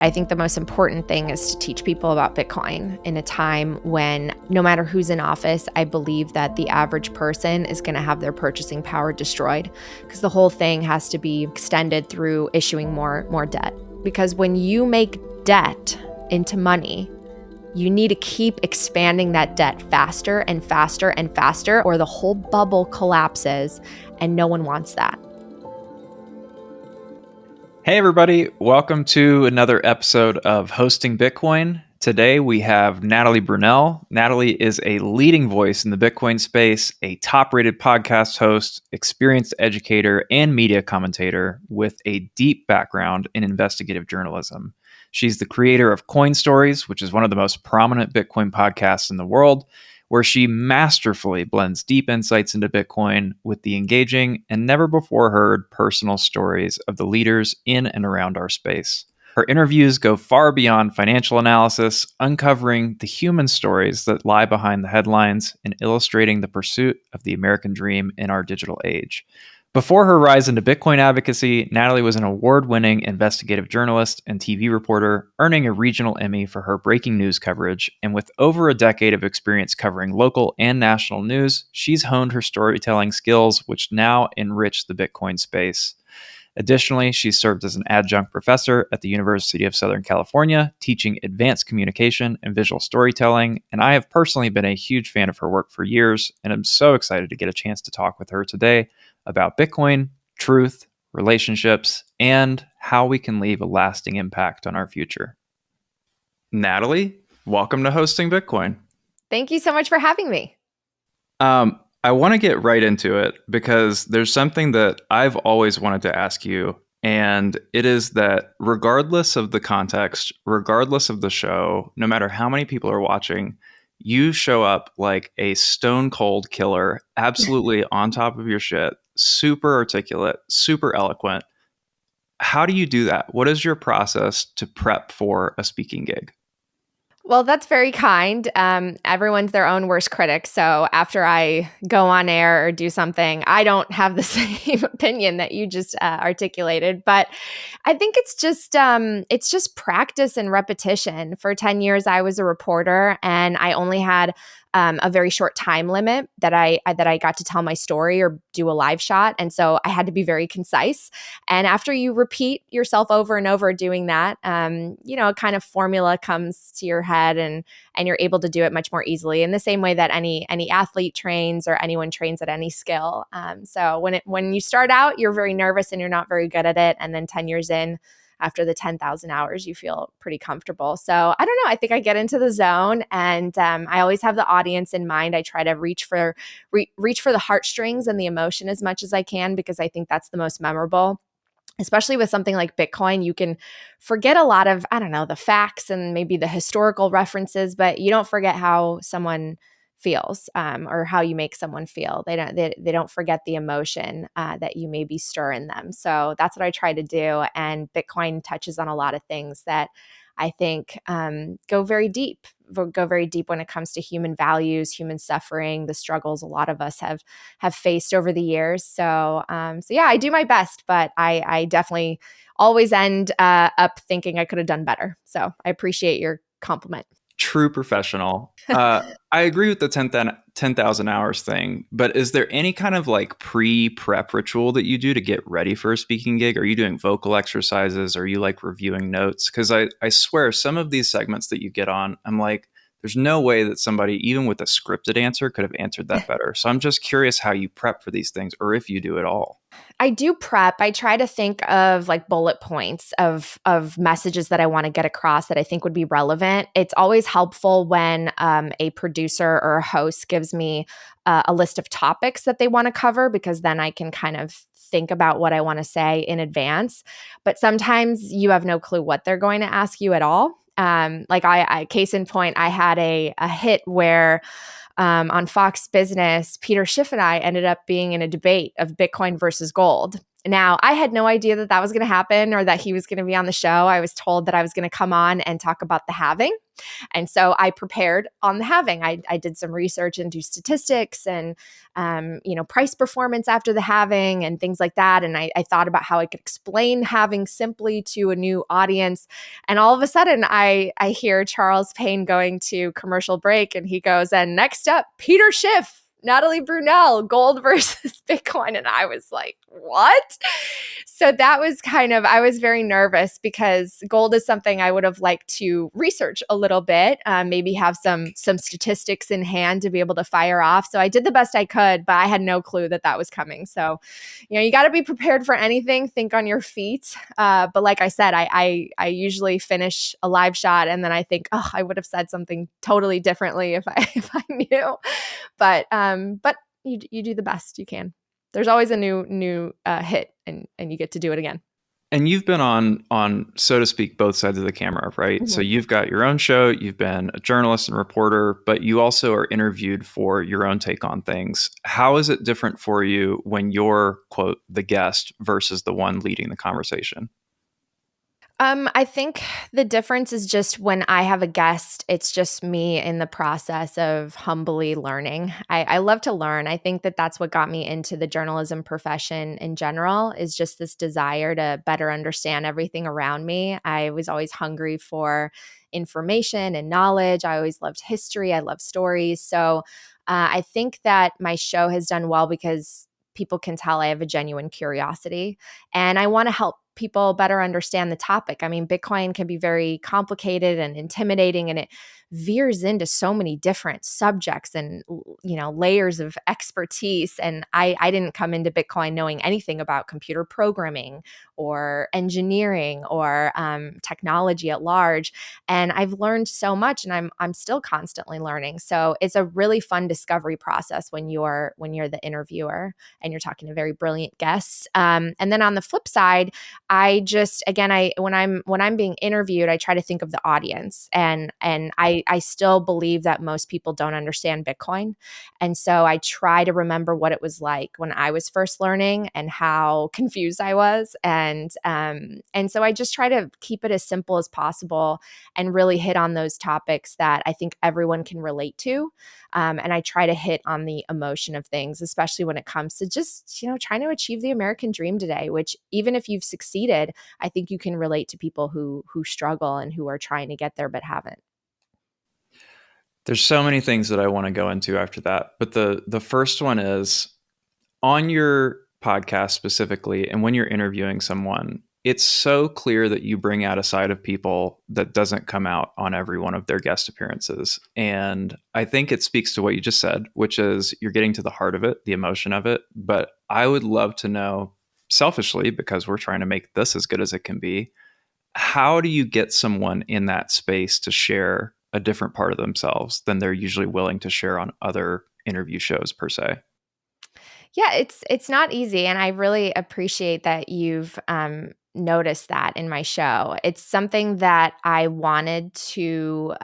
I think the most important thing is to teach people about Bitcoin in a time when no matter who's in office, I believe that the average person is going to have their purchasing power destroyed because the whole thing has to be extended through issuing more debt. Because when you make debt into money, you need to keep expanding that debt faster and faster and faster, or the whole bubble collapses, and no one wants that. Hey everybody, welcome to another episode of Hosting Bitcoin. Today we have Natalie Brunell. Natalie is a leading voice in the Bitcoin space, a top-rated podcast host, experienced educator, and media commentator with a deep background in investigative journalism. She's the creator of Coin Stories, which is one of the most prominent Bitcoin podcasts in the world, where she masterfully blends deep insights into Bitcoin with the engaging and never before heard personal stories of the leaders in and around our space. Her interviews go far beyond financial analysis, uncovering the human stories that lie behind the headlines and illustrating the pursuit of the American dream in our digital age. Before her rise into Bitcoin advocacy, Natalie was an award-winning investigative journalist and TV reporter, earning a regional Emmy for her breaking news coverage. And with over a decade of experience covering local and national news, she's honed her storytelling skills, which now enrich the Bitcoin space. Additionally, she served as an adjunct professor at the University of Southern California, teaching advanced communication and visual storytelling. And I have personally been a huge fan of her work for years, and I'm so excited to get a chance to talk with her today about Bitcoin, truth, relationships, and how we can leave a lasting impact on our future. Natalie, welcome to Hosting Bitcoin. Thank you so much for having me. I want to get right into it because there's something that I've always wanted to ask you, and it is that regardless of the context, regardless of the show, no matter how many people are watching, you show up like a stone cold killer, absolutely on top of your shit, super articulate, super eloquent. How do you do that? What is your process to prep for a speaking gig? Well, that's very kind. Everyone's their own worst critic. So after I go on air or do something, I don't have the same opinion that you just articulated. But I think it's just practice and repetition. For 10 years, I was a reporter, and I only had a very short time limit that I got to tell my story or do a live shot, and so I had to be very concise. And after you repeat yourself over and over doing that, a kind of formula comes to your head, and you're able to do it much more easily. In the same way that any athlete trains or anyone trains at any skill. So when you start out, you're very nervous and you're not very good at it, and then 10 years in, after the 10,000 hours, you feel pretty comfortable. So I don't know. I think I get into the zone, and I always have the audience in mind. I try to reach for the heartstrings and the emotion as much as I can, because I think that's the most memorable. Especially with something like Bitcoin, you can forget a lot of, the facts and maybe the historical references, but you don't forget how someone feels, or how you make someone feel. They don't forget the emotion that you maybe stir in them. So that's what I try to do. And Bitcoin touches on a lot of things that I think go very deep when it comes to human values, human suffering, the struggles a lot of us have faced over the years. So yeah, I do my best, but I definitely always end up thinking I could have done better. So I appreciate your compliment. True professional. I agree with the 10,000 hours thing, but is there any kind of like pre-prep ritual that you do to get ready for a speaking gig? Are you doing vocal exercises? Are you like reviewing notes? Because I swear some of these segments that you get on, I'm like, there's no way that somebody, even with a scripted answer, could have answered that better. So I'm just curious how you prep for these things, or if you do at all. I do prep. I try to think of like bullet points of messages that I want to get across that I think would be relevant. It's always helpful when a producer or a host gives me a list of topics that they want to cover, because then I can kind of think about what I want to say in advance. But sometimes you have no clue what they're going to ask you at all. Like I case in point, I had a hit where on Fox Business, Schiff and I ended up being in a debate of Bitcoin versus gold. Now, I had no idea that that was going to happen or that he was going to be on the show. I was told that I was going to come on and talk about the halving. And so I prepared on the halving. I did some research into statistics and, price performance after the halving and things like that. And I thought about how I could explain halving simply to a new audience. And all of a sudden, I hear Charles Payne going to commercial break, and he goes, and next up, Peter Schiff. Natalie Brunell, gold versus Bitcoin. And I was like, what? So that was I was very nervous because gold is something I would have liked to research a little bit, maybe have some statistics in hand to be able to fire off. So I did the best I could, but I had no clue that that was coming. So, you got to be prepared for anything, think on your feet. But like I said, I usually finish a live shot and then I think, oh, I would have said something totally differently if I knew. But you do the best you can. There's always a new hit, and you get to do it again. And you've been on so to speak both sides of the camera, right? So Mhm. you've got your own show, you've been a journalist and reporter, but you also are interviewed for your own take on things. How is it different for you when you're, quote, the guest versus the one leading the conversation? I think the difference is just when I have a guest, it's just me in the process of humbly learning. I love to learn. I think that that's what got me into the journalism profession in general, is just this desire to better understand everything around me. I was always hungry for information and knowledge. I always loved history. I love stories. So I think that my show has done well because people can tell I have a genuine curiosity and I want to help people better understand the topic. I mean, Bitcoin can be very complicated and intimidating, and it veers into so many different subjects and layers of expertise. And I didn't come into Bitcoin knowing anything about computer programming or engineering or technology at large. And I've learned so much, and I'm still constantly learning. So it's a really fun discovery process when you're the interviewer and you're talking to very brilliant guests. And then on the flip side, I just again I when I'm being interviewed, I try to think of the audience, and I still believe that most people don't understand Bitcoin. And so I try to remember what it was like when I was first learning and how confused I was. And so I just try to keep it as simple as possible and really hit on those topics that I think everyone can relate to. And I try to hit on the emotion of things, especially when it comes to just, trying to achieve the American dream today, which even if you've succeeded, I think you can relate to people who struggle and who are trying to get there but haven't. There's so many things that I want to go into after that. But the first one is on your podcast specifically, and when you're interviewing someone, it's so clear that you bring out a side of people that doesn't come out on every one of their guest appearances. And I think it speaks to what you just said, which is you're getting to the heart of it, the emotion of it. But I would love to know, selfishly, because we're trying to make this as good as it can be, how do you get someone in that space to share a different part of themselves than they're usually willing to share on other interview shows per se? Yeah, it's not easy, and I really appreciate that you've noticed that in my show. It's something that I wanted to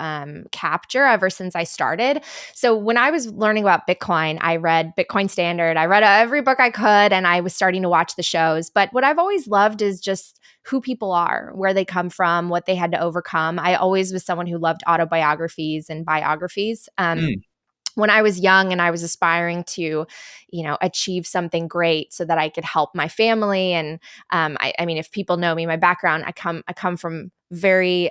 capture ever since I started. So when I was learning about Bitcoin, I read Bitcoin Standard. I read every book I could, and I was starting to watch the shows. But what I've always loved is just who people are, where they come from, what they had to overcome. I always was someone who loved autobiographies and biographies. Mm. When I was young and I was aspiring to, achieve something great so that I could help my family. And I mean, if people know me, my background, I come from very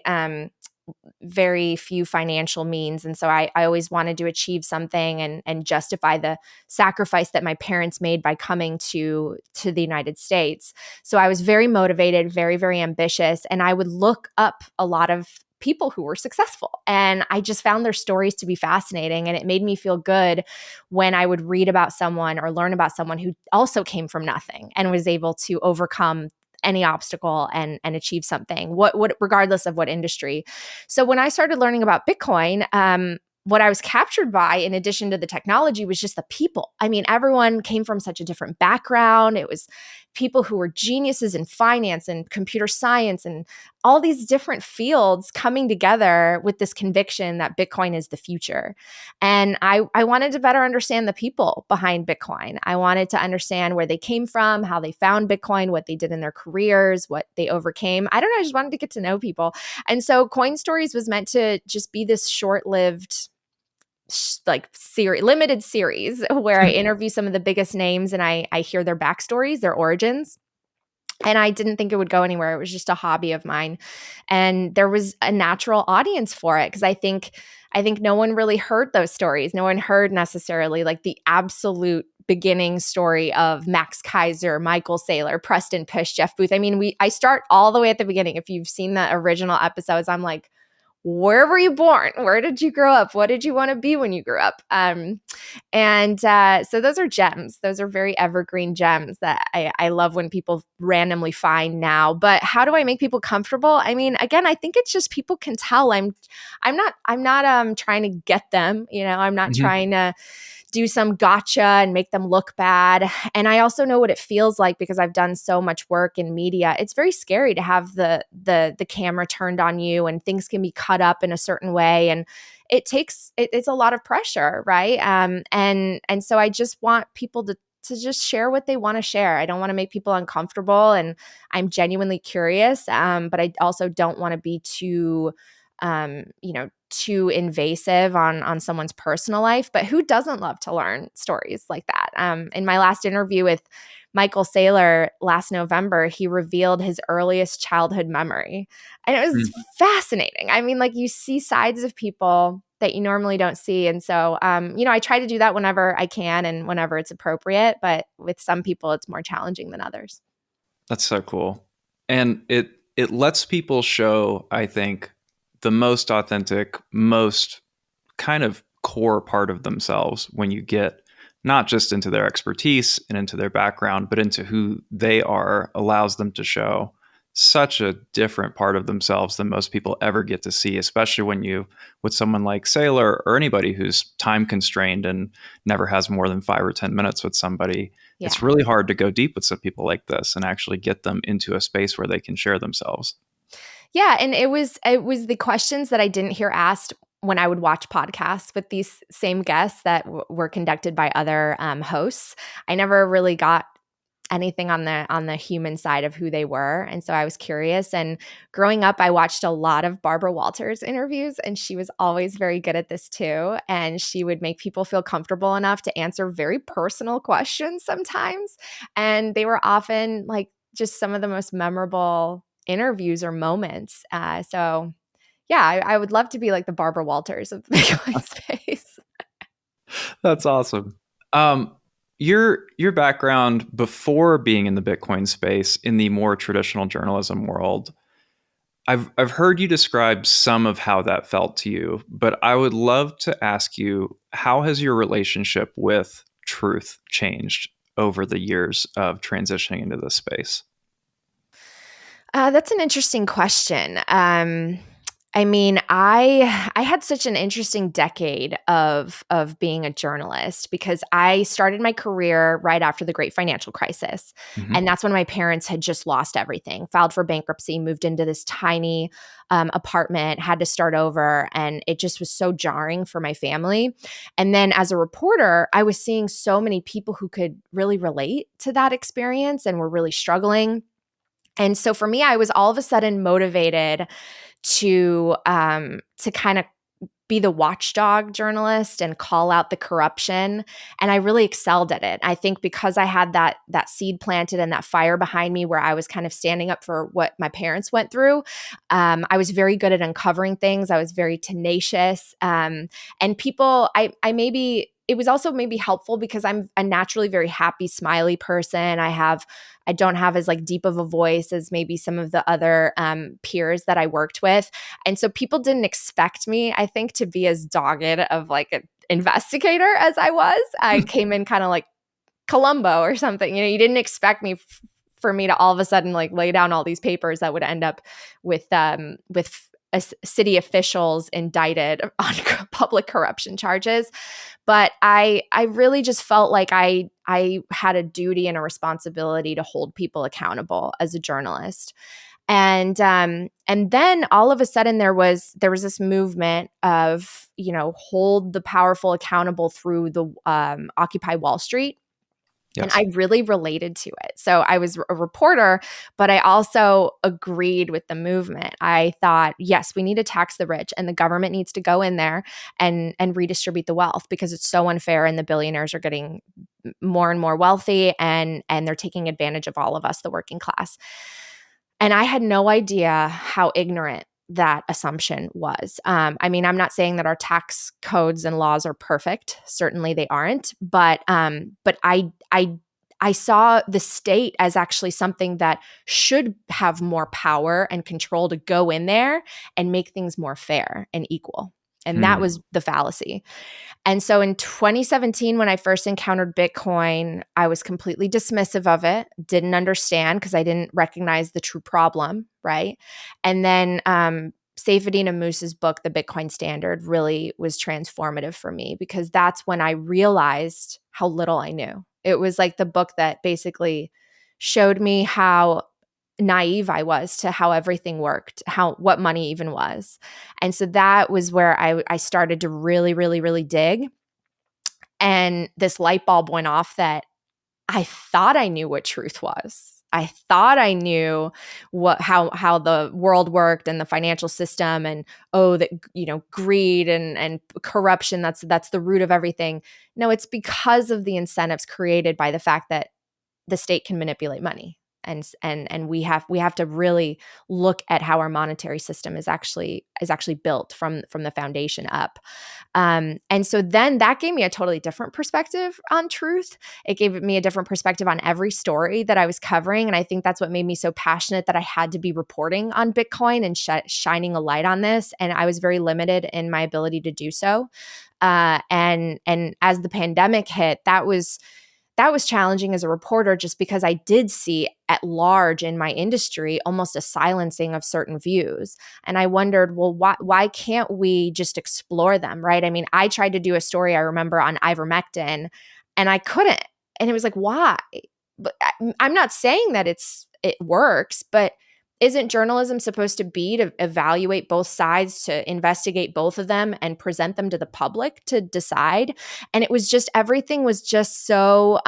few financial means. And so I always wanted to achieve something and justify the sacrifice that my parents made by coming to the United States. So I was very motivated, very, very ambitious. And I would look up a lot of people who were successful. And I just found their stories to be fascinating. And it made me feel good when I would read about someone or learn about someone who also came from nothing and was able to overcome any obstacle and achieve something, what regardless of what industry. So when I started learning about Bitcoin, what I was captured by, in addition to the technology, was just the people. I mean, everyone came from such a different background. It was people who were geniuses in finance and computer science and all these different fields coming together with this conviction that Bitcoin is the future. And I wanted to better understand the people behind Bitcoin. I wanted to understand where they came from, how they found Bitcoin, what they did in their careers, what they overcame. I don't know, I just wanted to get to know people. And so Coin Stories was meant to just be this short-lived limited series where I interview some of the biggest names and I hear their backstories, their origins. And I didn't think it would go anywhere. It was just a hobby of mine. And there was a natural audience for it because I think no one really heard those stories. No one heard necessarily like the absolute beginning story of Max Kaiser, Michael Saylor, Preston Pysh, Jeff Booth. I mean, I start all the way at the beginning. If you've seen the original episodes, I'm like, where were you born? Where did you grow up? What did you want to be when you grew up? So those are gems. Those are very evergreen gems that I love when people randomly find now. But how do I make people comfortable? I mean, again, I think it's just people can tell I'm not trying to get them. I'm not Mhm. trying to do some gotcha and make them look bad. And I also know what it feels like because I've done so much work in media. It's very scary to have the camera turned on you and things can be cut up in a certain way. And it's a lot of pressure, right? And so I just want people to just share what they want to share. I don't want to make people uncomfortable, and I'm genuinely curious. But I also don't want to be too invasive on someone's personal life. But who doesn't love to learn stories like that? In my last interview with Michael Saylor last November, he revealed his earliest childhood memory. And it was Mhm. fascinating. I mean, like, you see sides of people that you normally don't see. And so, I try to do that whenever I can and whenever it's appropriate. But with some people, it's more challenging than others. That's so cool. And it lets people show, I think, the most authentic, most kind of core part of themselves when you get not just into their expertise and into their background, but into who they are, allows them to show such a different part of themselves than most people ever get to see, especially when you, with someone like Saylor or anybody who's time constrained and never has more than 5 or 10 minutes with somebody. It's Yeah. really hard to go deep with some people like this and actually get them into a space where they can share themselves. Yeah, and it was the questions that I didn't hear asked when I would watch podcasts with these same guests that were conducted by other hosts. I never really got anything on the human side of who they were, and so I was curious. And growing up, I watched a lot of Barbara Walters interviews, and she was always very good at this too. And she would make people feel comfortable enough to answer very personal questions sometimes, and they were often like just some of the most memorable interviews or moments. So yeah, I would love to be like the Barbara Walters of the Bitcoin space. That's awesome. Um, your background before being in the Bitcoin space in the more traditional journalism world, I've heard you describe some of how that felt to you, but I would love to ask you, how has your relationship with truth changed over the years of transitioning into this space? That's an interesting question. I mean, I had such an interesting decade of being a journalist because I started my career right after the great financial crisis. Hmm. And that's when my parents had just lost everything, filed for bankruptcy, moved into this tiny apartment, had to start over. And it just was so jarring for my family. And then as a reporter, I was seeing so many people who could really relate to that experience and were really struggling. And so for me, I was all of a sudden motivated to kind of be the watchdog journalist and call out the corruption. And I really excelled at it. I think because I had that seed planted and that fire behind me where I was kind of standing up for what my parents went through. I was very good at uncovering things. I was very tenacious. And people, I maybe it was also maybe helpful because I'm a naturally very happy, smiley person. I don't have as like deep of a voice as maybe some of the other peers that I worked with. And so people didn't expect me, I think, to be as dogged of like an investigator as I was. I came in kind of like Columbo or something. You didn't expect me for me to all of a sudden like lay down all these papers that would end up with city officials indicted on public corruption charges. But I really just felt like I had a duty and a responsibility to hold people accountable as a journalist. And then all of a sudden there was this movement of, hold the powerful accountable through the Occupy Wall Street. And Yes. I really related to it. So I was a reporter, but I also agreed with the movement. I thought, yes, we need to tax the rich, and the government needs to go in there and redistribute the wealth, because it's so unfair, and the billionaires are getting more and more wealthy, and they're taking advantage of all of us, the working class. And I had no idea how ignorant that assumption was. I mean, I'm not saying that our tax codes and laws are perfect. Certainly, they aren't. But I saw the state as actually something that should have more power and control to go in there and make things more fair and equal. And that Hmm. was the fallacy. And so in 2017, when I first encountered Bitcoin, I was completely dismissive of it, didn't understand because I didn't recognize the true problem, right? And then Seyfedina Moose's book, The Bitcoin Standard, really was transformative for me, because that's when I realized how little I knew. It was like the book that basically showed me how naive I was to how everything worked, what money even was. And so that was where I started to really, really, really dig. And this light bulb went off that I thought I knew what truth was. I thought I knew how the world worked and the financial system, and that greed and corruption, that's the root of everything. No, it's because of the incentives created by the fact that the state can manipulate money. And we have to really look at how our monetary system is actually built from the foundation up. And so then that gave me a totally different perspective on truth. It gave me a different perspective on every story that I was covering. And I think that's what made me so passionate that I had to be reporting on Bitcoin and shining a light on this. And I was very limited in my ability to do so. And as the pandemic hit, that was challenging as a reporter, just because I did see at large in my industry almost a silencing of certain views. And I wondered, well, why can't we just explore them, right? I mean, I tried to do a story, I remember, on ivermectin, and I couldn't. And it was like, why? But I'm not saying that it works, but isn't journalism supposed to be to evaluate both sides, to investigate both of them and present them to the public to decide? And it was just, everything was just so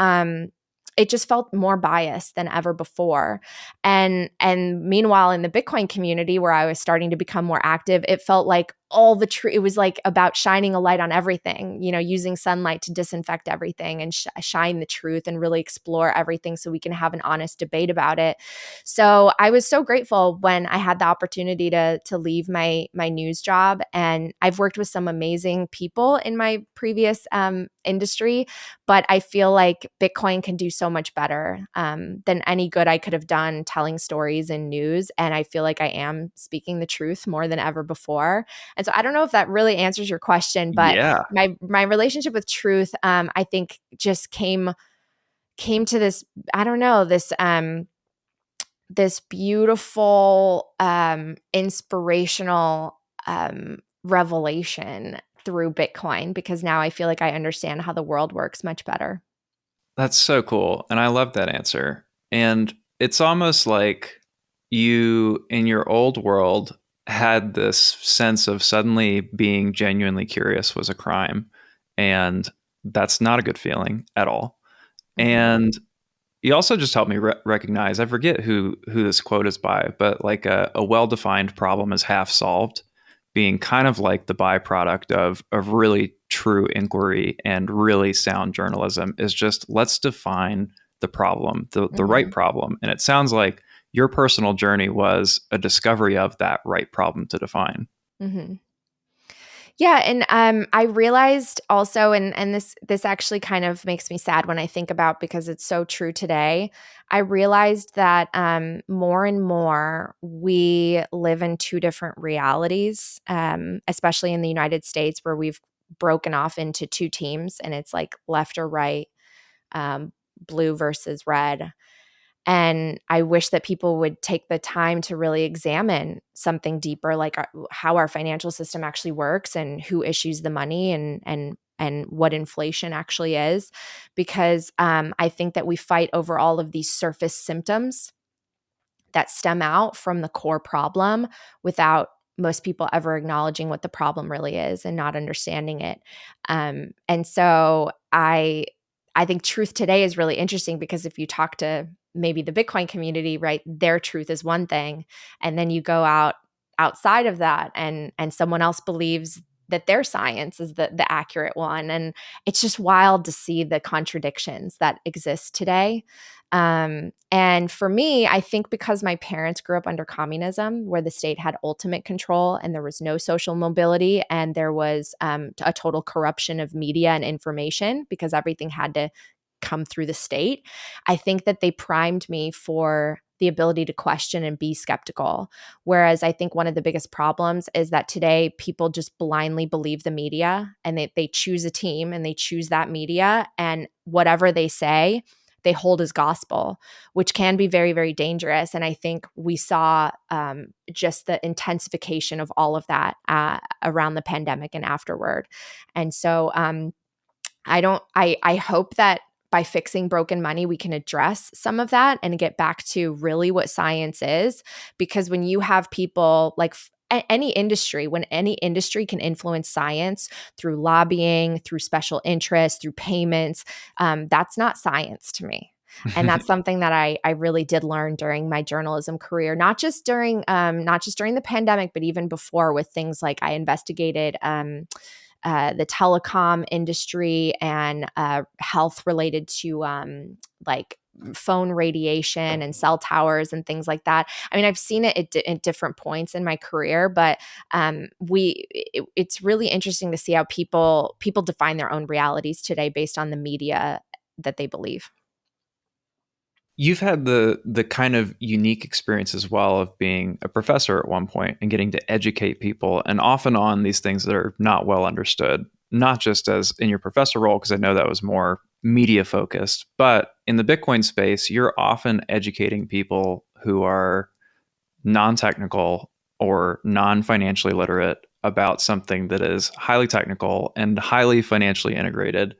it just felt more biased than ever before. And meanwhile, in the Bitcoin community, where I was starting to become more active, it felt like it was like about shining a light on everything, using sunlight to disinfect everything and shine the truth and really explore everything so we can have an honest debate about it. So I was so grateful when I had the opportunity to leave my news job. And I've worked with some amazing people in my previous industry, but I feel like Bitcoin can do so much better than any good I could have done telling stories in news. And I feel like I am speaking the truth more than ever before. And so I don't know if that really answers your question, but Yeah. my relationship with truth, I think, just came to this, I don't know, this beautiful, inspirational revelation through Bitcoin, because now I feel like I understand how the world works much better. That's so cool. And I love that answer. And it's almost like you, in your old world, had this sense of suddenly being genuinely curious was a crime. And that's not a good feeling at all. Mhm. And you also just helped me recognize, I forget who this quote is by, but like a well-defined problem is half solved, being kind of like the byproduct of really true inquiry and really sound journalism is just, let's define the problem, the right Mhm. problem. And it sounds like your personal journey was a discovery of that right problem to define. Mhm. Yeah, and I realized also, and this actually kind of makes me sad when I think about, because it's so true today. I realized that more and more we live in two different realities, especially in the United States, where we've broken off into two teams, and it's like left or right, um, blue versus red. And I wish that people would take the time to really examine something deeper, like how our financial system actually works and who issues the money, and and what inflation actually is, because I think that we fight over all of these surface symptoms that stem out from the core problem without most people ever acknowledging what the problem really is and not understanding it. And so I think truth today is really interesting, because if you talk to maybe the Bitcoin community, right, their truth is one thing, and then you go outside of that, and someone else believes that their science is the accurate one, and it's just wild to see the contradictions that exist today. And for me, I think because my parents grew up under communism, where the state had ultimate control and there was no social mobility, and there was a total corruption of media and information because everything had to come through the state, I think that they primed me for the ability to question and be skeptical. Whereas I think one of the biggest problems is that today people just blindly believe the media, and they choose a team and they choose that media, and whatever they say, they hold as gospel, which can be very, very dangerous. And I think we saw just the intensification of all of that around the pandemic and afterward. And so I hope that by fixing broken money, we can address some of that and get back to really what science is. Because when you have people like any industry, when any industry can influence science through lobbying, through special interests, through payments, that's not science to me. And that's something that I really did learn during my journalism career, not just during the pandemic, but even before, with things like I investigated the telecom industry and health related to like phone radiation and cell towers and things like that. I mean, I've seen it at different points in my career, but it's really interesting to see how people define their own realities today based on the media that they believe. You've had the kind of unique experience as well of being a professor at one point and getting to educate people, and often on these things that are not well understood, not just as in your professor role, because I know that was more media focused, but in the Bitcoin space, you're often educating people who are non-technical or non-financially literate about something that is highly technical and highly financially integrated.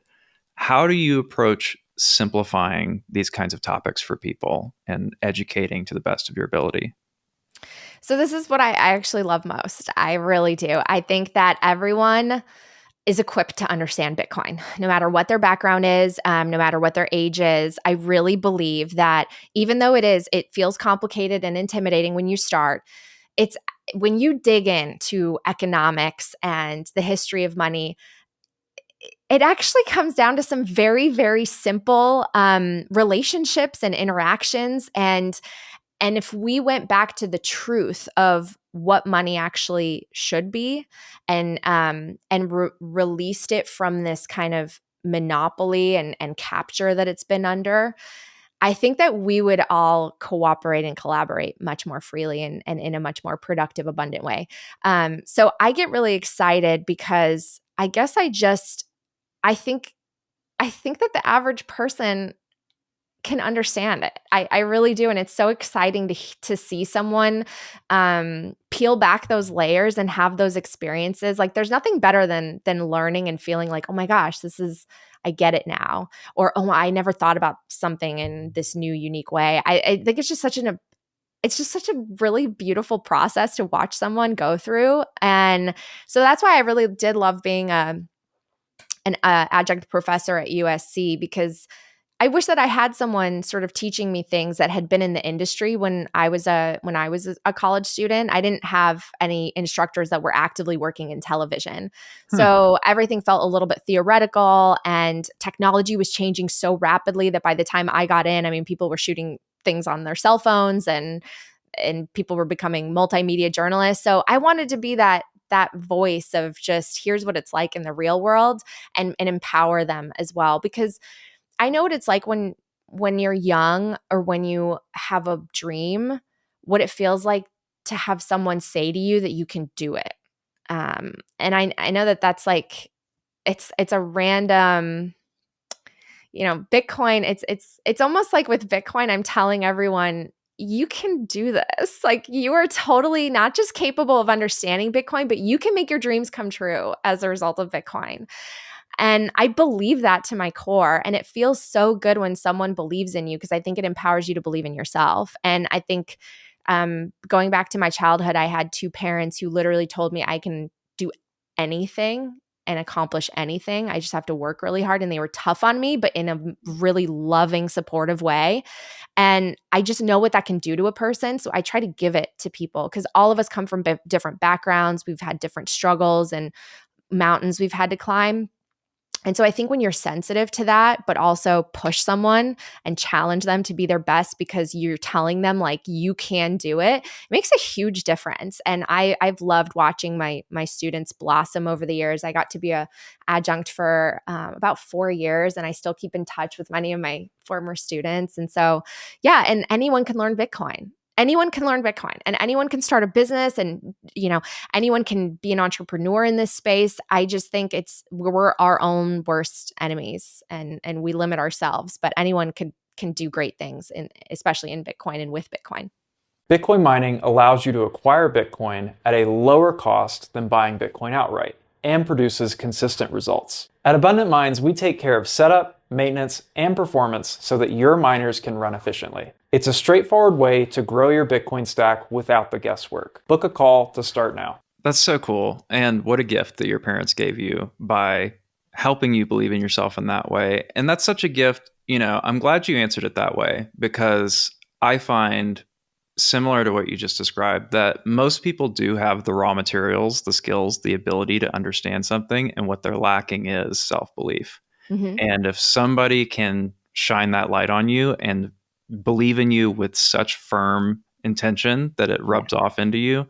How do you approach simplifying these kinds of topics for people and educating to the best of your ability? So this is what I actually love most. I really do. I think that everyone is equipped to understand Bitcoin, no matter what their background is, no matter what their age is. I really believe that even though it feels complicated and intimidating when you start, it's when you dig into economics and the history of money, it actually comes down to some very, very simple relationships and interactions. And if we went back to the truth of what money actually should be, and released it from this kind of monopoly and capture that it's been under, I think that we would all cooperate and collaborate much more freely and in a much more productive, abundant way. So I get really excited because I guess I think I think that the average person can understand it. I really do, and it's so exciting to see someone peel back those layers and have those experiences. Like, there's nothing better than learning and feeling like, oh my gosh, I get it now, or oh, I never thought about something in this new, unique way. I think it's just such a really beautiful process to watch someone go through, and so that's why I really did love being an adjunct professor at USC, because I wish that I had someone sort of teaching me things that had been in the industry when I was a college student. I didn't have any instructors that were actively working in television. Hmm. So everything felt a little bit theoretical, and technology was changing so rapidly that by the time I got in, I mean, people were shooting things on their cell phones, and people were becoming multimedia journalists. So I wanted to be that voice of just, here's what it's like in the real world, and empower them as well, because I know what it's like when you're young or when you have a dream, what it feels like to have someone say to you that you can do it. And I know that that's like it's a random, Bitcoin. It's almost like with Bitcoin, I'm telling everyone, you can do this. Like, you are totally not just capable of understanding Bitcoin, but you can make your dreams come true as a result of Bitcoin. And I believe that to my core. And it feels so good when someone believes in you because I think it empowers you to believe in yourself. And I think going back to my childhood, I had two parents who literally told me I can do anything and accomplish anything. I just have to work really hard. And they were tough on me, but in a really loving, supportive way. And I just know what that can do to a person. So I try to give it to people because all of us come from different backgrounds. We've had different struggles and mountains we've had to climb. And so I think when you're sensitive to that, but also push someone and challenge them to be their best because you're telling them like you can do it, it makes a huge difference. And I've loved watching my students blossom over the years. I got to be a adjunct for about 4 years, and I still keep in touch with many of my former students. And so, yeah, and anyone can learn Bitcoin. Anyone can learn Bitcoin and anyone can start a business and, anyone can be an entrepreneur in this space. I just think we're our own worst enemies and we limit ourselves, but anyone can do great things especially in Bitcoin and with Bitcoin. Bitcoin mining allows you to acquire Bitcoin at a lower cost than buying Bitcoin outright and produces consistent results. At Abundant Mines, we take care of setup, maintenance, and performance so that your miners can run efficiently. It's a straightforward way to grow your Bitcoin stack without the guesswork. Book a call to start now. That's so cool. And what a gift that your parents gave you by helping you believe in yourself in that way. And that's such a gift. I'm glad you answered it that way because I find, similar to what you just described, that most people do have the raw materials, the skills, the ability to understand something, and what they're lacking is self-belief. Mm-hmm. And if somebody can shine that light on you and believe in you with such firm intention that it rubs off into you,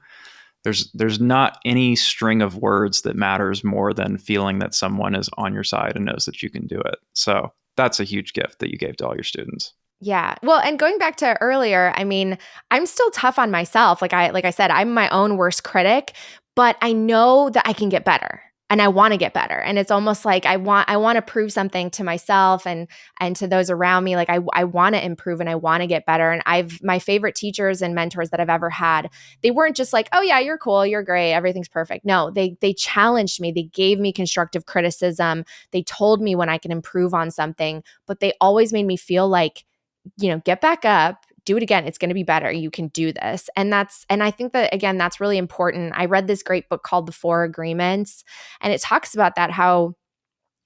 there's not any string of words that matters more than feeling that someone is on your side and knows that you can do it. So that's a huge gift that you gave to all your students. Yeah. Well, and going back to earlier, I mean, I'm still tough on myself. Like I said, I'm my own worst critic, but I know that I can get better and I want to get better. And it's almost like I want to prove something to myself and to those around me. Like I want to improve and I want to get better. And my favorite teachers and mentors that I've ever had, they weren't just like, "Oh yeah, you're cool, you're great, everything's perfect." No, they challenged me. They gave me constructive criticism. They told me when I can improve on something, but they always made me feel like, get back up, do it again. It's going to be better. You can do this. And I think that, again, that's really important. I read this great book called The Four Agreements, and it talks about that, how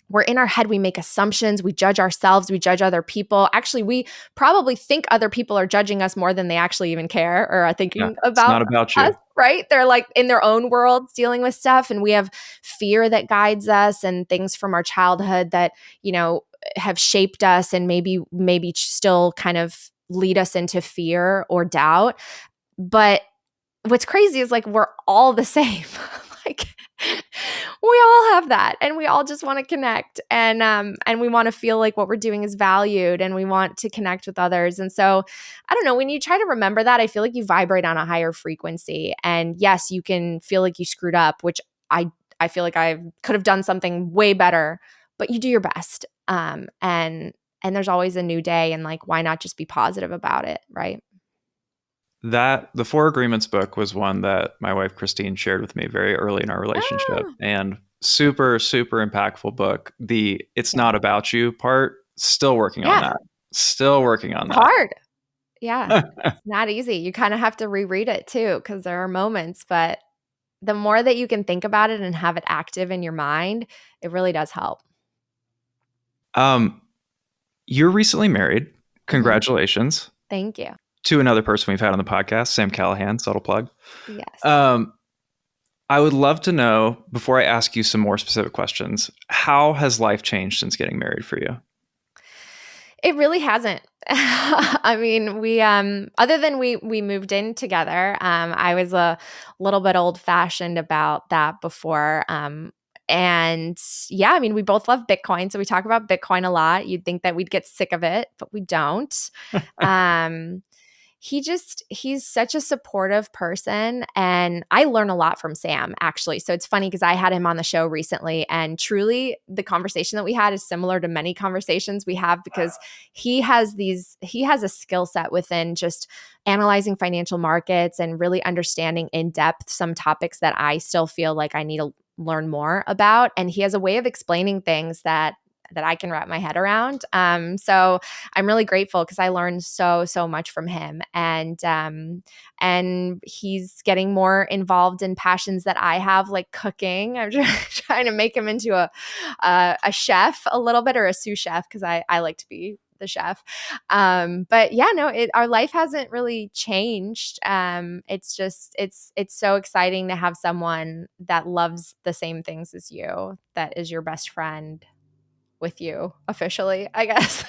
we're in our head, we make assumptions, we judge ourselves, we judge other people. Actually, we probably think other people are judging us more than they actually even care or are Yeah, thinking it's about not about us, you. right? They're like in their own worlds dealing with stuff. And we have fear that guides us and things from our childhood that, have shaped us and maybe still kind of lead us into fear or doubt. But what's crazy is like we're all the same. Like we all have that and we all just want to connect and we want to feel like what we're doing is valued and we want to connect with others. And so I don't know, when you try to remember that, I feel like you vibrate on a higher frequency. And yes, you can feel like you screwed up, which I feel like I could have done something way better, but you do your best. And there's always a new day, and like, why not just be positive about it, right? That the Four Agreements book was one that my wife Christine shared with me very early in our relationship, Ah, and super, super impactful book. The "it's yeah. not about you" part, still working on Yeah. that. Still working on Hard. Yeah. that. It's not easy. You kind of have to reread it too, because there are moments, but the more that you can think about it and have it active in your mind, it really does help. um, you're recently married. Mhm. Congratulations Thank you. to another person we've had on the podcast, Sam Callahan. Subtle plug. Yes. Um, I would love to know, before I ask you some more specific questions, how has life changed since getting married for you? It really hasn't. I mean, we other than we moved in together. I was a little bit old-fashioned about that before. And yeah, I mean, we both love Bitcoin, so we talk about Bitcoin a lot. You'd think that we'd get sick of it, but we don't. Um, he's such a supportive person, and I learn a lot from Sam, actually. So it's funny because I had him on the show recently, and truly the conversation that we had is similar to many conversations we have, because he has a skill set within just analyzing financial markets and really understanding in depth some topics that I still feel like I need to learn more about. And he has a way of explaining things that I can wrap my head around. So I'm really grateful because I learned so much from him, and he's getting more involved in passions that I have, like cooking. I'm trying to make him into a chef a little bit, or a sous chef, because I like to be the chef. But yeah, no, our life hasn't really changed. It's so exciting to have someone that loves the same things as you, that is your best friend with you officially, I guess.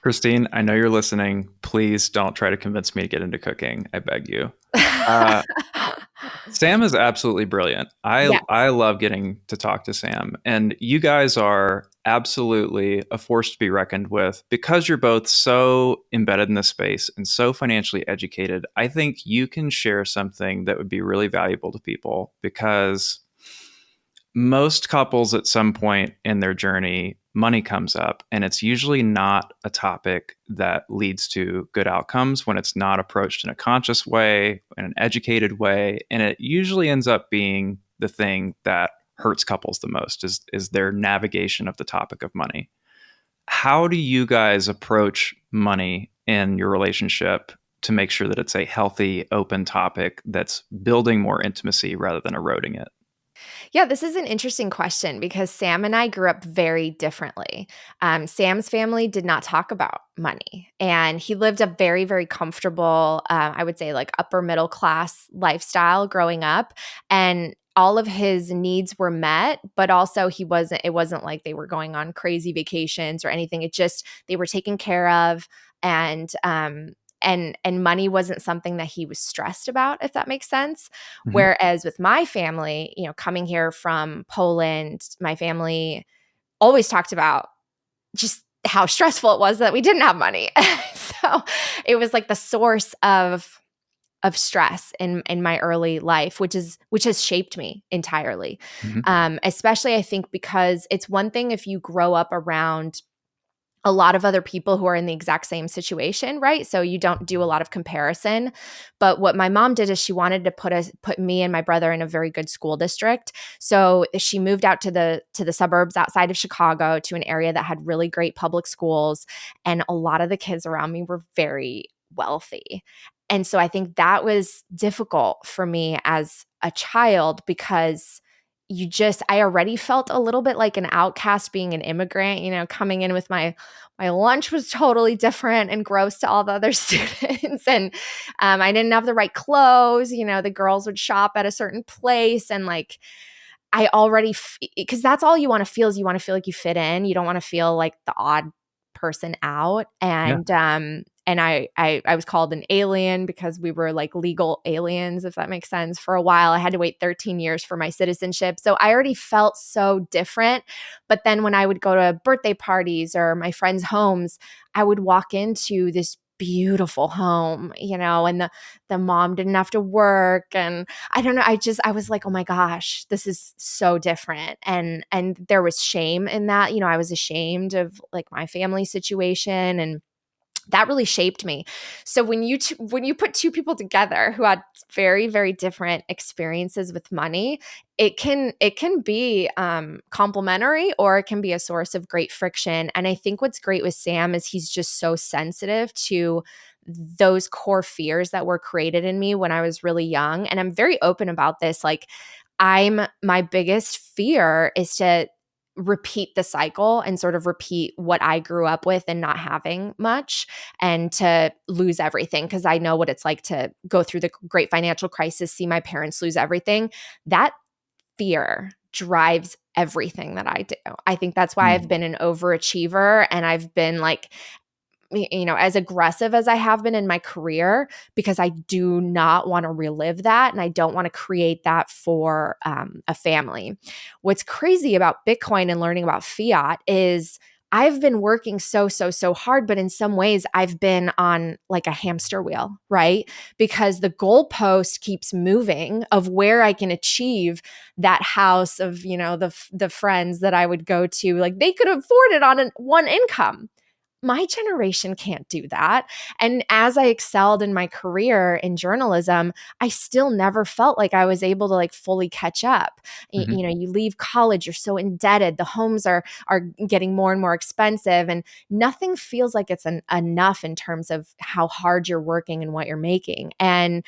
Christine, I know you're listening. Please don't try to convince me to get into cooking. I beg you. Uh, Sam is absolutely brilliant. I Yes. I love getting to talk to Sam, and you guys are absolutely a force to be reckoned with because you're both so embedded in this space and so financially educated. I think you can share something that would be really valuable to people, because most couples at some point in their journey, money comes up, and it's usually not a topic that leads to good outcomes when it's not approached in a conscious way, in an educated way. And it usually ends up being the thing that hurts couples the most, is their navigation of the topic of money. How do you guys approach money in your relationship to make sure that it's a healthy, open topic that's building more intimacy rather than eroding it? Yeah, this is an interesting question because Sam and I grew up very differently. Sam's family did not talk about money, and he lived a very comfortable, I would say, like upper middle class lifestyle growing up. And all of his needs were met, but also it wasn't like they were going on crazy vacations or anything. It just, they were taken care of. And money wasn't something that he was stressed about, if that makes sense. Mhm. Whereas with my family, coming here from Poland, my family always talked about just how stressful it was that we didn't have money. So it was like the source of stress in my early life, which has shaped me entirely. Mhm. Especially I think because it's one thing if you grow up around a lot of other people who are in the exact same situation, right? So you don't do a lot of comparison. But what my mom did is she wanted to put me and my brother in a very good school district. So she moved out to the suburbs outside of Chicago, to an area that had really great public schools, and a lot of the kids around me were very wealthy. And so I think that was difficult for me as a child because I already felt a little bit like an outcast being an immigrant, coming in with my lunch was totally different and gross to all the other students. And I didn't have the right clothes. The girls would shop at a certain place. And like, I already, because that's all you want to feel, is you want to feel like you fit in. You don't want to feel like the odd person out. Yeah. And I was called an alien because we were like legal aliens, if that makes sense. For a while, I had to wait 13 years for my citizenship. So I already felt so different. But then when I would go to birthday parties or my friends' homes, I would walk into this beautiful home, and the mom didn't have to work, and I don't know, I was like, oh my gosh, this is so different. And there was shame in that. I was ashamed of like my family situation, and that really shaped me. So when you put two people together who had very different experiences with money, it can be complementary, or it can be a source of great friction. And I think what's great with Sam is he's just so sensitive to those core fears that were created in me when I was really young. And I'm very open about this. Like, my biggest fear is to repeat the cycle and sort of repeat what I grew up with and not having much, and to lose everything, because I know what it's like to go through the great financial crisis, see my parents lose everything. That fear drives everything that I do. I think that's why I've Mm. been an overachiever, and I've been like, as aggressive as I have been in my career, because I do not want to relive that. And I don't want to create that for a family. What's crazy about Bitcoin and learning about fiat is I've been working so hard, but in some ways I've been on like a hamster wheel, right? Because the goalpost keeps moving of where I can achieve that house of, the friends that I would go to. Like, they could afford it on one income. my generation can't do that. And as I excelled in my career in journalism, I still never felt like I was able to like fully catch up. Mhm. You know, you leave college, you're so indebted. The homes are getting more and more expensive, and nothing feels like it's enough in terms of how hard you're working and what you're making. And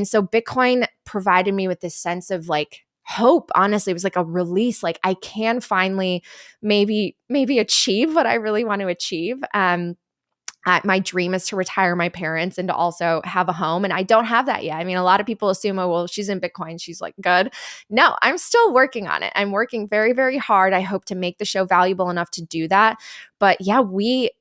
so Bitcoin provided me with this sense of like hope. Honestly, it was like a release. Like I can finally maybe achieve what I really want to achieve. My dream is to retire my parents and to also have a home. And I don't have that yet. I mean, a lot of people assume, oh, well, she's in Bitcoin. She's like, good. No, I'm still working on it. I'm working very, very hard. I hope to make the show valuable enough to do that. But yeah, we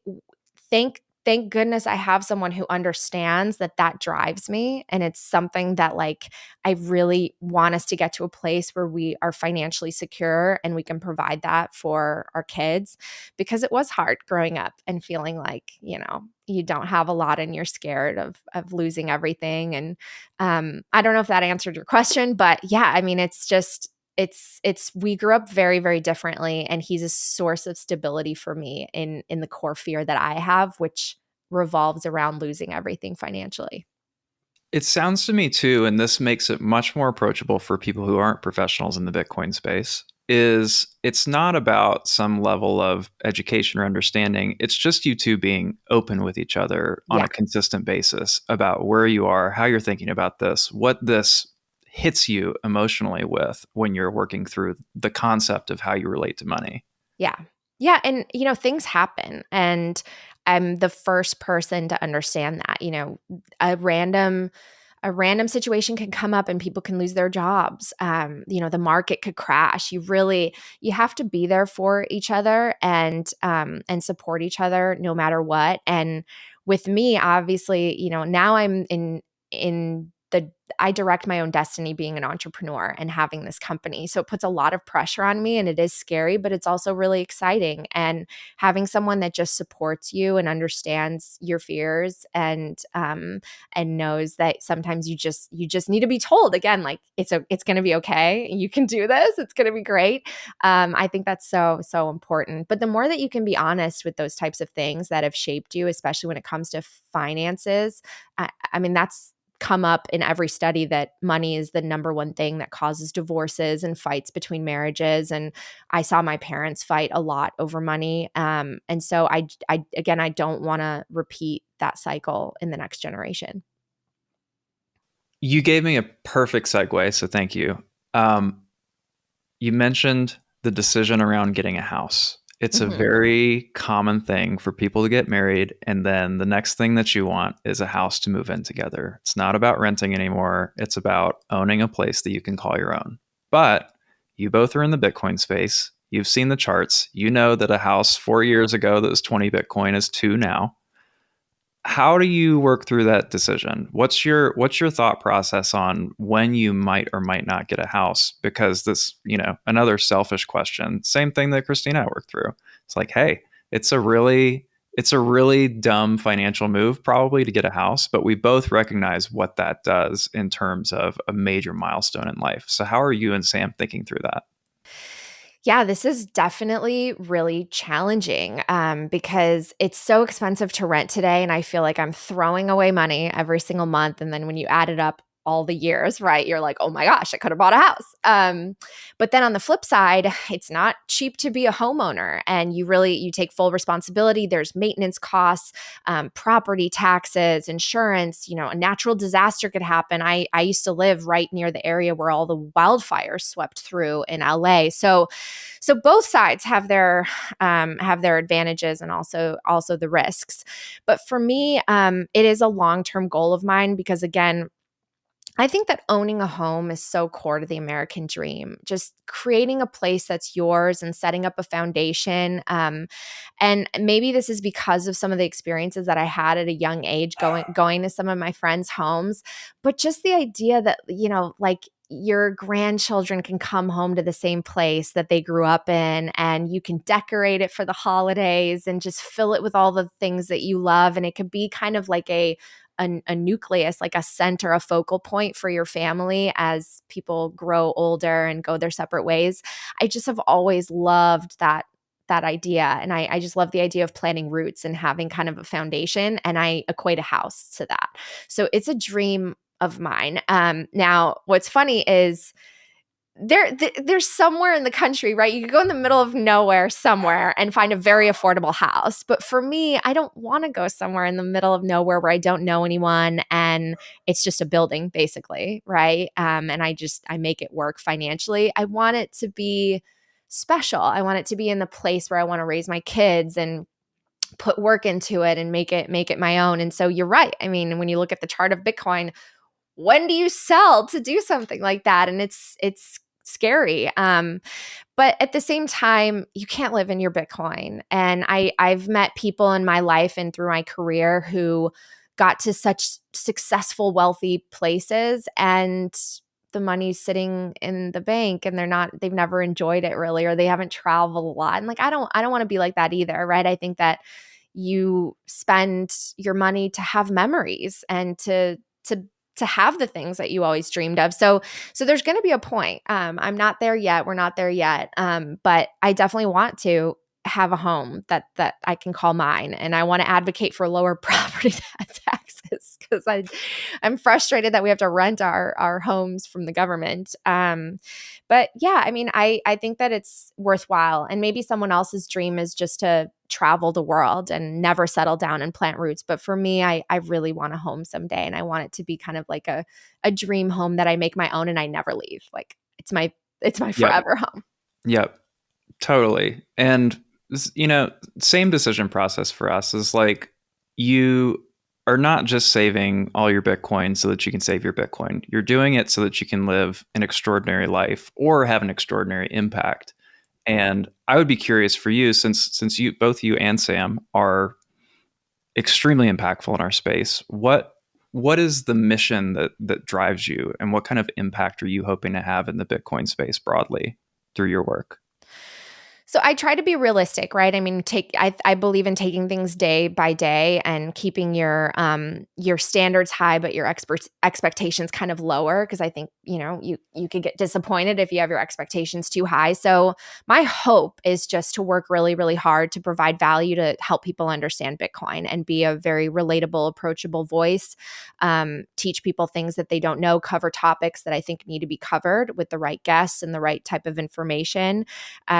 thank goodness I have someone who understands that drives me. And it's something that like, I really want us to get to a place where we are financially secure and we can provide that for our kids, because it was hard growing up and feeling like, you know, you don't have a lot and you're scared of losing everything. And I don't know if that answered your question, but yeah, I mean, it's just it's we grew up very, very differently, and he's a source of stability for me in the core fear that I have, which revolves around losing everything financially. It sounds to me too, and this makes it much more approachable for people who aren't professionals in the Bitcoin space, is it's not about some level of education or understanding. It's just you two being open with each other on Yeah. a consistent basis about where you are, how you're thinking about this, what this hits you emotionally with when you're working through the concept of how you relate to money. Yeah. Yeah, and you know, things happen, and I'm the first person to understand that. You know, a random situation can come up and people can lose their jobs. You know, the market could crash. You have to be there for each other and support each other no matter what. And with me, obviously, you know, now I'm in the I direct my own destiny being an entrepreneur and having this company. So it puts a lot of pressure on me, and it is scary, but it's also really exciting. And having someone that just supports you and understands your fears and knows that sometimes you just need to be told again, like it's going to be okay. You can do this. It's going to be great. I think that's so important. But the more that you can be honest with those types of things that have shaped you, especially when it comes to finances, I mean that's come up in every study that money is the number one thing that causes divorces and fights between marriages. And I saw my parents fight a lot over money. And so I don't want to repeat that cycle in the next generation. You gave me a perfect segue, so thank you. Um, you mentioned the decision around getting a house. It's a Mhm. very common thing for people to get married, and then the next thing that you want is a house to move in together. It's not about renting anymore. It's about owning a place that you can call your own. But you both are in the Bitcoin space. You've seen the charts. You know that a house 4 years ago that was 20 Bitcoin is two now. How do you work through that decision? What's your thought process on when you might or might not get a house? Because this, another selfish question, same thing that Christina and I worked through. It's like, hey, it's a really dumb financial move probably to get a house, but we both recognize what that does in terms of a major milestone in life. So how are you and Sam thinking through that? Yeah, this is definitely really challenging because it's so expensive to rent today. And I feel like I'm throwing away money every single month. And then when you add it up all the years, right, you're like, oh my gosh, I could have bought a house. But then on the flip side, it's not cheap to be a homeowner. And you take full responsibility. There's maintenance costs, property taxes, insurance. You know, a natural disaster could happen. I used to live right near the area where all the wildfires swept through in LA. So both sides have their advantages and also the risks. But for me, it is a long term goal of mine because again, I think that owning a home is so core to the American dream. Just creating a place that's yours and setting up a foundation. And maybe this is because of some of the experiences that I had at a young age going to some of my friends' homes. But just the idea that, you know, like your grandchildren can come home to the same place that they grew up in, and you can decorate it for the holidays and just fill it with all the things that you love. And it could be kind of like a nucleus, like a center, a focal point for your family as people grow older and go their separate ways. I just have always loved that that idea. And I just love the idea of planting roots and having kind of a foundation. And I equate a house to that. So it's a dream of mine. Now, what's funny is there's somewhere in the country, right? You could go in the middle of nowhere somewhere and find a very affordable house. But for me, I don't want to go somewhere in the middle of nowhere where I don't know anyone and it's just a building basically, right? And I make it work financially. I want it to be special. I want it to be in the place where I want to raise my kids and put work into it and make it my own. And so you're right. I mean, when you look at the chart of Bitcoin, when do you sell to do something like that? And it's scary. But at the same time, you can't live in your Bitcoin. And I've met people in my life and through my career who got to such successful, wealthy places, and the money's sitting in the bank and they've never enjoyed it really, or they haven't traveled a lot. And like, I don't want to be like that either, right? I think that you spend your money to have memories and to have the things that you always dreamed of. So there's going to be a point. I'm not there yet. We're not there yet. But I definitely want to have a home that I can call mine, and I want to advocate for lower property taxes because I'm frustrated that we have to rent our homes from the government. But yeah, I mean, I think that it's worthwhile, and maybe someone else's dream is just to travel the world and never settle down and plant roots. But for me, I really want a home someday, and I want it to be kind of like a dream home that I make my own and I never leave. Like it's my Yep. forever home. Yep. Totally. And same decision process for us is like, you are not just saving all your Bitcoin so that you can save your Bitcoin. You're doing it so that you can live an extraordinary life or have an extraordinary impact. And I would be curious for you, since you, both you and Sam, are extremely impactful in our space. What is the mission that drives you, and what kind of impact are you hoping to have in the Bitcoin space broadly through your work? So I try to be realistic, right? I mean, I believe in taking things day by day and keeping your standards high, but your expectations kind of lower, because I think, you could get disappointed if you have your expectations too high. So my hope is just to work really, really hard to provide value to help people understand Bitcoin and be a very relatable, approachable voice, teach people things that they don't know, cover topics that I think need to be covered with the right guests and the right type of information.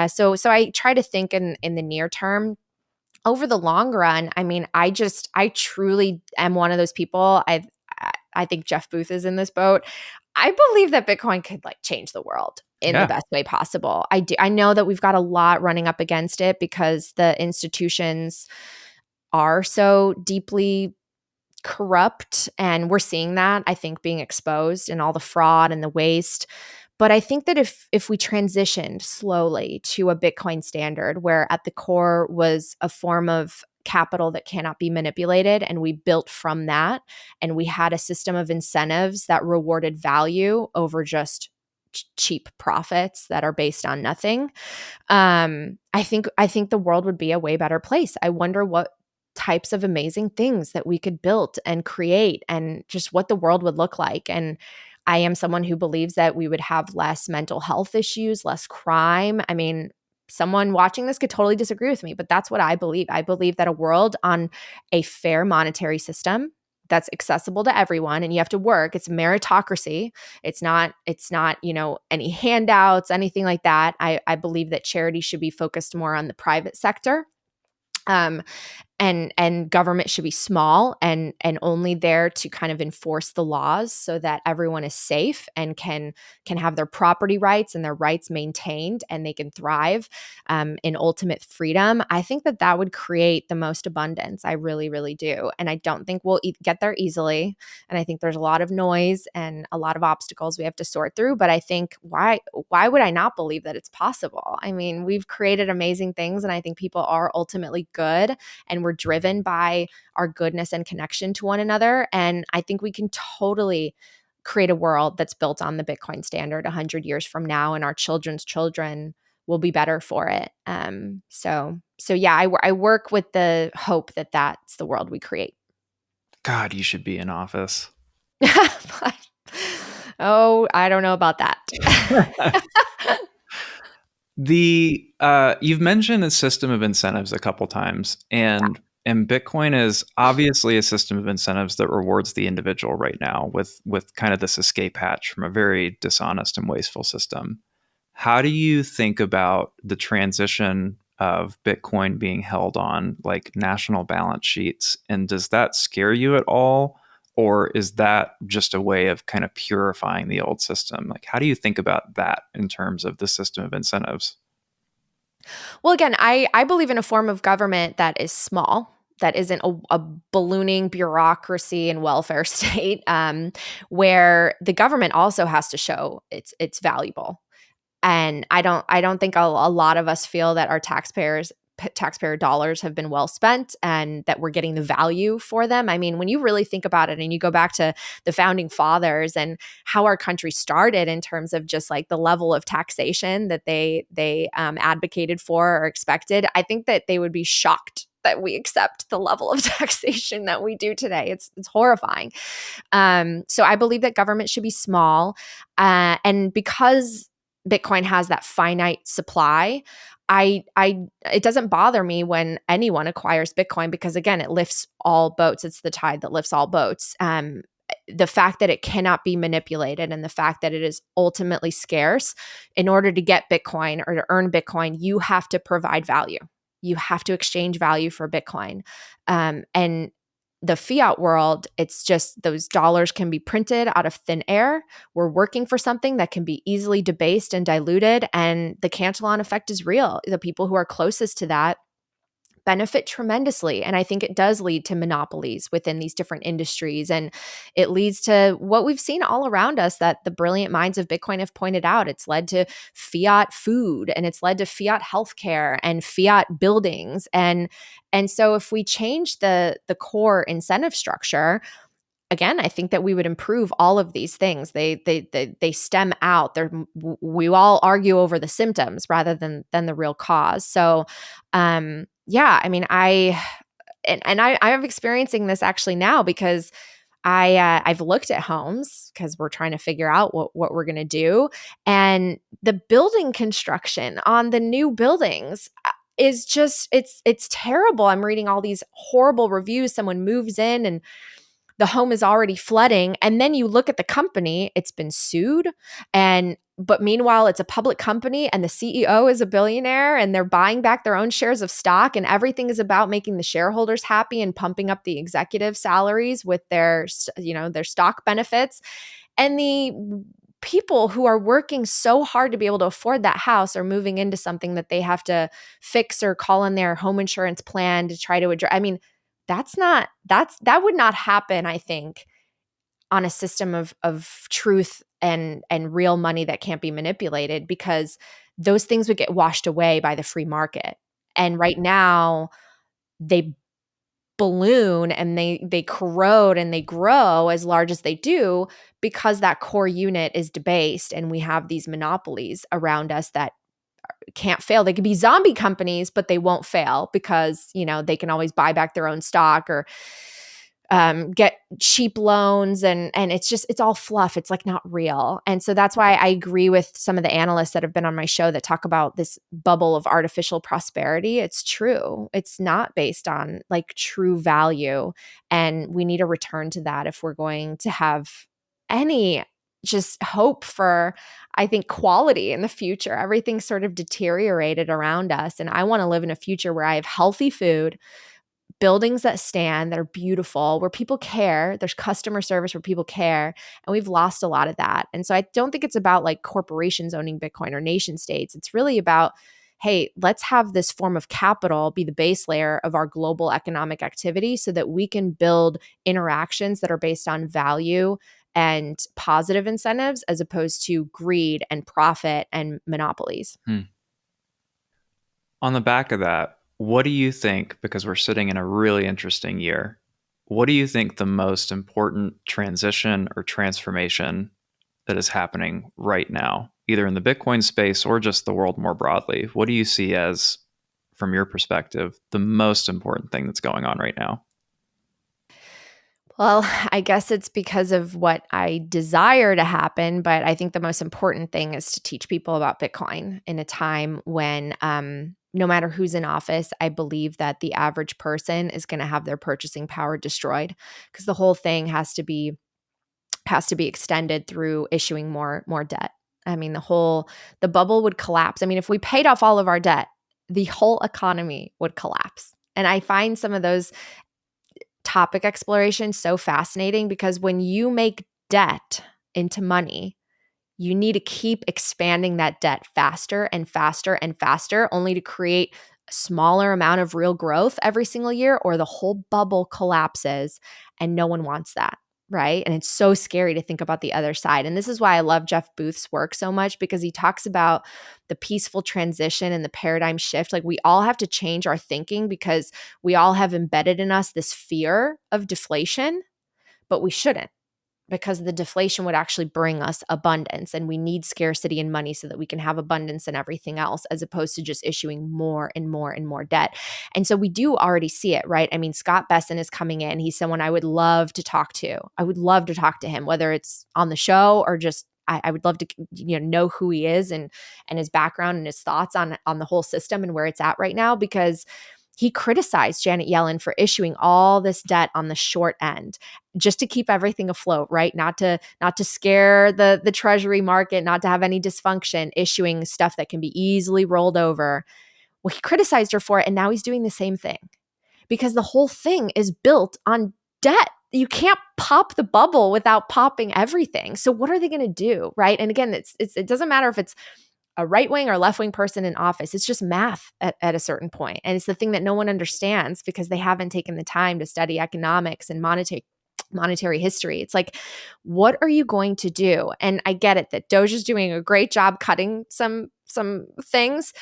So I try to think in the near term. Over the long run, I mean, I truly am one of those people. I think Jeff Booth is in this boat. I believe that Bitcoin could like change the world in the best way possible. I do. I know that we've got a lot running up against it because the institutions are so deeply corrupt, and we're seeing that, I think, being exposed and all the fraud and the waste. But I think that if we transitioned slowly to a Bitcoin standard where at the core was a form of capital that cannot be manipulated, and we built from that, and we had a system of incentives that rewarded value over just cheap profits that are based on nothing, I think the world would be a way better place. I wonder what types of amazing things that we could build and create, and just what the world would look like. And I am someone who believes that we would have less mental health issues, less crime. I mean, someone watching this could totally disagree with me, but that's what I believe. I believe that a world on a fair monetary system that's accessible to everyone, and you have to work. It's meritocracy. It's not, any handouts, anything like that. I believe that charity should be focused more on the private sector. And government should be small and only there to kind of enforce the laws so that everyone is safe and can have their property rights and their rights maintained, and they can thrive in ultimate freedom. I think that would create the most abundance. I really, really do. And I don't think we'll get there easily. And I think there's a lot of noise and a lot of obstacles we have to sort through. But I think why would I not believe that it's possible? I mean, we've created amazing things, and I think people are ultimately good, and we're driven by our goodness and connection to one another. And I think we can totally create a world that's built on the Bitcoin standard 100 years from now, and our children's children will be better for it. So yeah, I work with the hope that that's the world we create. God, you should be in office. Oh, I don't know about that. The you've mentioned a system of incentives a couple times, and Bitcoin is obviously a system of incentives that rewards the individual right now with kind of this escape hatch from a very dishonest and wasteful system. How do you think about the transition of Bitcoin being held on like national balance sheets? And does that scare you at all? Or is that just a way of kind of purifying the old system? Like, how do you think about that in terms of the system of incentives? Well, again, I believe in a form of government that is small, that isn't a ballooning bureaucracy and welfare state, where the government also has to show it's valuable. And I don't think a lot of us feel that our taxpayer dollars have been well spent and that we're getting the value for them. I mean, when you really think about it and you go back to the founding fathers and how our country started in terms of just like the level of taxation that they advocated for or expected, I think that they would be shocked that we accept the level of taxation that we do today. It's horrifying. So I believe that government should be small, and because Bitcoin has that finite supply, I it doesn't bother me when anyone acquires Bitcoin because again, it lifts all boats. It's the tide that lifts all boats. The fact that it cannot be manipulated and the fact that it is ultimately scarce, in order to get Bitcoin or to earn Bitcoin, you have to provide value. You have to exchange value for Bitcoin. And the fiat world, it's just those dollars can be printed out of thin air. We're working for something that can be easily debased and diluted, and the Cantillon effect is real. The people who are closest to that benefit tremendously. And I think it does lead to monopolies within these different industries. And it leads to what we've seen all around us that the brilliant minds of Bitcoin have pointed out. It's led to fiat food and it's led to fiat healthcare and fiat buildings. And so if we change the core incentive structure, again, I think that we would improve all of these things. They stem out. We all argue over the symptoms rather than the real cause. So, yeah, I mean, I'm experiencing this actually now because I've looked at homes because we're trying to figure out what we're gonna do, and the building construction on the new buildings is just it's terrible. I'm reading all these horrible reviews. Someone moves in and the home is already flooding, and then you look at the company, it's been sued, and but meanwhile it's a public company and the CEO is a billionaire and they're buying back their own shares of stock, and everything is about making the shareholders happy and pumping up the executive salaries with their stock benefits. And the people who are working so hard to be able to afford that house are moving into something that they have to fix or call in their home insurance plan to try to address. I mean, that would not happen, I think, on a system of truth and real money that can't be manipulated, because those things would get washed away by the free market. And right now they balloon and they corrode and they grow as large as they do because that core unit is debased and we have these monopolies around us that can't fail. They could be zombie companies, but they won't fail because, they can always buy back their own stock or get cheap loans, and it's all fluff. It's like not real. And so that's why I agree with some of the analysts that have been on my show that talk about this bubble of artificial prosperity. It's true. It's not based on like true value, and we need to return to that if we're going to have any just hope for, I think, quality in the future. Everything's sort of deteriorated around us, and I want to live in a future where I have healthy food, buildings that stand, that are beautiful, where people care. There's customer service where people care. And we've lost a lot of that. And so I don't think it's about like corporations owning Bitcoin or nation states. It's really about, hey, let's have this form of capital be the base layer of our global economic activity so that we can build interactions that are based on value and positive incentives as opposed to greed and profit and monopolies. On the back of that, what do you think, because we're sitting in a really interesting year, what do you think the most important transition or transformation that is happening right now, either in the Bitcoin space or just the world more broadly? What do you see as, from your perspective, the most important thing that's going on right now? Well, I guess it's because of what I desire to happen, but I think the most important thing is to teach people about Bitcoin in a time when no matter who's in office, I believe that the average person is going to have their purchasing power destroyed because the whole thing has to be extended through issuing more debt. I mean, the bubble would collapse. I mean, if we paid off all of our debt, the whole economy would collapse. And I find some of those topic exploration so fascinating because when you make debt into money, you need to keep expanding that debt faster and faster and faster, only to create a smaller amount of real growth every single year, or the whole bubble collapses and no one wants that. Right. And it's so scary to think about the other side. And this is why I love Jeff Booth's work so much, because he talks about the peaceful transition and the paradigm shift. Like, we all have to change our thinking because we all have embedded in us this fear of deflation, but we shouldn't, because the deflation would actually bring us abundance, and we need scarcity in money so that we can have abundance in everything else, as opposed to just issuing more and more and more debt. And so we do already see it, right? I mean, Scott Besson is coming in. He's someone I would love to talk to. I would love to talk to him, whether it's on the show or just I would love to know who he is and his background and his thoughts on the whole system and where it's at right now, because he criticized Janet Yellen for issuing all this debt on the short end just to keep everything afloat, right? Not to scare the treasury market, not to have any dysfunction, issuing stuff that can be easily rolled over. Well, he criticized her for it, and now he's doing the same thing because the whole thing is built on debt. You can't pop the bubble without popping everything. So what are they going to do, right? And again, it doesn't matter if it's a right wing or left wing person in office. It's just math at a certain point. And it's the thing that no one understands because they haven't taken the time to study economics and monetary history. It's like, what are you going to do? And I get it that Doge is doing a great job cutting some things,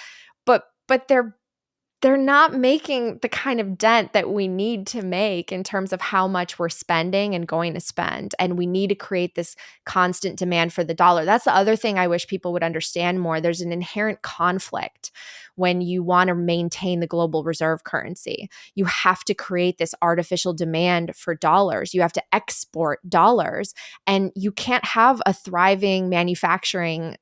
but they're not making the kind of dent that we need to make in terms of how much we're spending and going to spend. And we need to create this constant demand for the dollar. That's the other thing I wish people would understand more. There's an inherent conflict when you want to maintain the global reserve currency. You have to create this artificial demand for dollars. You have to export dollars. And you can't have a thriving manufacturing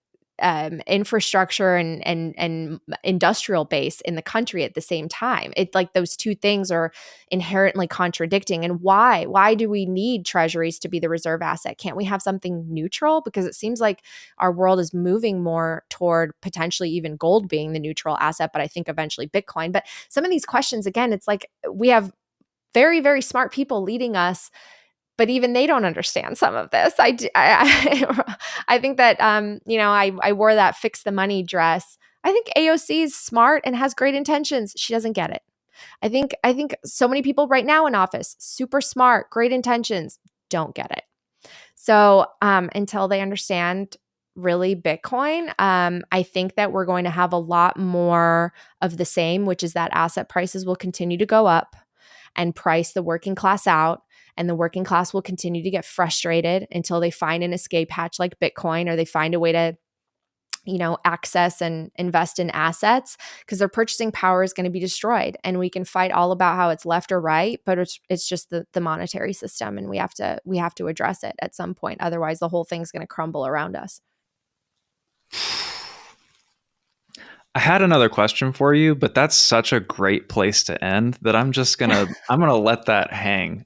infrastructure and industrial base in the country at the same time. It's like those two things are inherently contradicting. And why do we need treasuries to be the reserve asset? Can't we have something neutral? Because it seems like our world is moving more toward potentially even gold being the neutral asset, but I think eventually Bitcoin. But some of these questions, again, it's like we have very, very smart people leading us, but even they don't understand some of this. I think that I wore that fix the money dress. I think AOC is smart and has great intentions. She doesn't get it. I think so many people right now in office, super smart, great intentions, don't get it. So until they understand really Bitcoin, I think that we're going to have a lot more of the same, which is that asset prices will continue to go up and price the working class out. And the working class will continue to get frustrated until they find an escape hatch like Bitcoin, or they find a way to, access and invest in assets, because their purchasing power is going to be destroyed. And we can fight all about how it's left or right, but it's just the monetary system, and we have to address it at some point. Otherwise, the whole thing's going to crumble around us. I had another question for you, but that's such a great place to end that I'm gonna let that hang.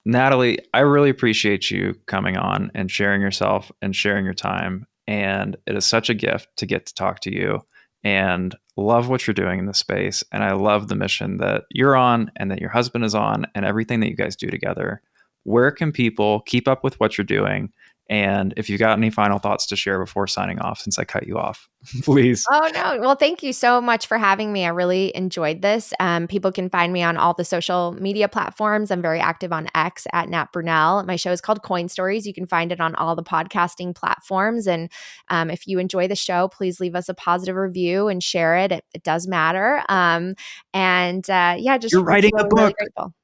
Natalie, I really appreciate you coming on and sharing yourself and sharing your time. And it is such a gift to get to talk to you, and love what you're doing in the space. And I love the mission that you're on and that your husband is on and everything that you guys do together. Where can people keep up with what you're doing? And if you got any final thoughts to share before signing off, since I cut you off, please. Oh, no. Well, thank you so much for having me. I really enjoyed this. People can find me on all the social media platforms. I'm very active on X at Nat Brunell. My show is called Coin Stories. You can find it on all the podcasting platforms. And if you enjoy the show, please leave us a positive review and share it. It does matter. Just You're writing a really, book. really grateful.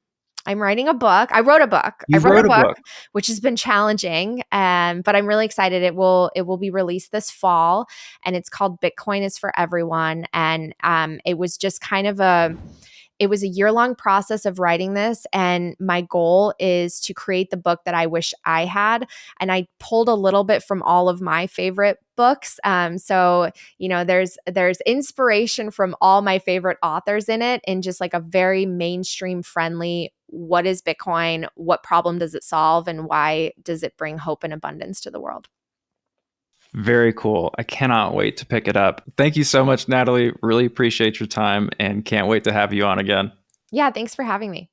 I'm writing a book. I wrote a book. You I wrote wrote a book, book. which has been challenging, but I'm really excited. It will be released this fall, and it's called Bitcoin is for Everyone. And it was just kind of It was a year-long process of writing this, and my goal is to create the book that I wish I had. And I pulled a little bit from all of my favorite books. So there's inspiration from all my favorite authors in it, in just like a very mainstream friendly. What is Bitcoin? What problem does it solve? And why does it bring hope and abundance to the world? Very cool. I cannot wait to pick it up. Thank you so much, Natalie. Really appreciate your time and can't wait to have you on again. Yeah, thanks for having me.